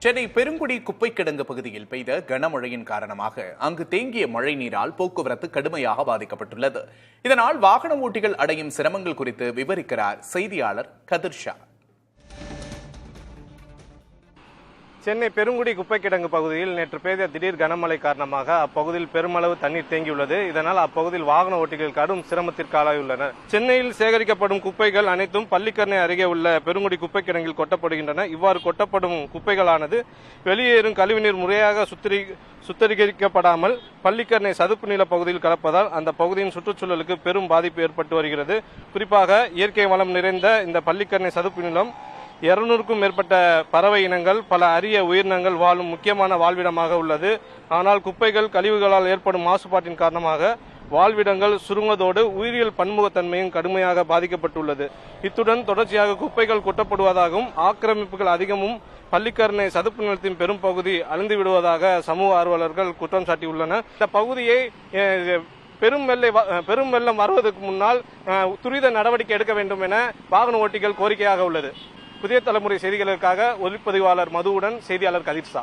சென்னை பெருங்குடி குப்பை கிடங்கு பகுதியில் பெய்த கனமழையின் காரணமாக அங்கு தேங்கிய மழை நீரால் போக்குவரத்து கடுமையாக பாதிக்கப்பட்டுள்ளது. இதனால் வாகன ஓட்டிகள் அடையும் சிரமங்கள் குறித்து விவரிக்கிறார் செய்தியாளர் கதிர்ஷா. சென்னை பெருங்குடி குப்பை கிடங்கு பகுதியில் நேற்று பெய்த திடீர் கனமழை காரணமாக அப்பகுதியில் பெருமளவு தண்ணீர் தேங்கியுள்ளது. இதனால் அப்பகுதியில் வாகன ஓட்டிகள் கடும் சிரமத்திற்கு ஆளாகியுள்ளனர். சென்னையில் சேகரிக்கப்படும் குப்பைகள் அனைத்தும் பள்ளிக்கரணை அருகே உள்ள பெருங்குடி குப்பை கிடங்கில் கொட்டப்படுகின்றன. இவ்வாறு கொட்டப்படும் குப்பைகளானது வெளியேறும் கழிவுநீர் முறையாக சுத்திகரிக்கப்படாமல் பள்ளிக்கரணை சதுப்பு நில பகுதியில் கலப்பதால் அந்த பகுதியின் சுற்றுச்சூழலுக்கு பெரும் பாதிப்பு ஏற்பட்டு வருகிறது. குறிப்பாக இயற்கை வளம் நிறைந்த இந்த பள்ளிக்கரணை சதுப்பு நிலம் 200க்கும் மேற்பட்ட பறவை இனங்கள், பல அரிய உயிரினங்கள் வாழும் முக்கியமான வாழ்விடமாக உள்ளது. ஆனால் குப்பைகள் கழிவுகளால் ஏற்படும் மாசுபாட்டின் காரணமாக வாழ்விடங்கள் சுருங்குவதோடு உயிரியல் பன்முகத்தன்மையும் கடுமையாக பாதிக்கப்பட்டுள்ளது. இத்துடன் தொடர்ச்சியாக குப்பைகள் கொட்டப்படுவதாகவும் ஆக்கிரமிப்புகள் அதிகமும் பள்ளிக்கரணை சதுப்பு நிலத்தின் பெரும் பகுதி அழிந்து விடுவதாக சமூக ஆர்வலர்கள் குற்றம் சாட்டியுள்ளனர். இந்த பகுதியை பெரும் வெள்ளம் வருவதற்கு முன்னால் துரித நடவடிக்கை எடுக்க வேண்டும் என வாகன ஓட்டிகள் கோரிக்கையாக உள்ளது. புதிய தலைமுறை செய்திகளுக்காக ஒளிப்பதிவாளர் மதுவுடன் செய்தியாளர் கதிர்ஷா.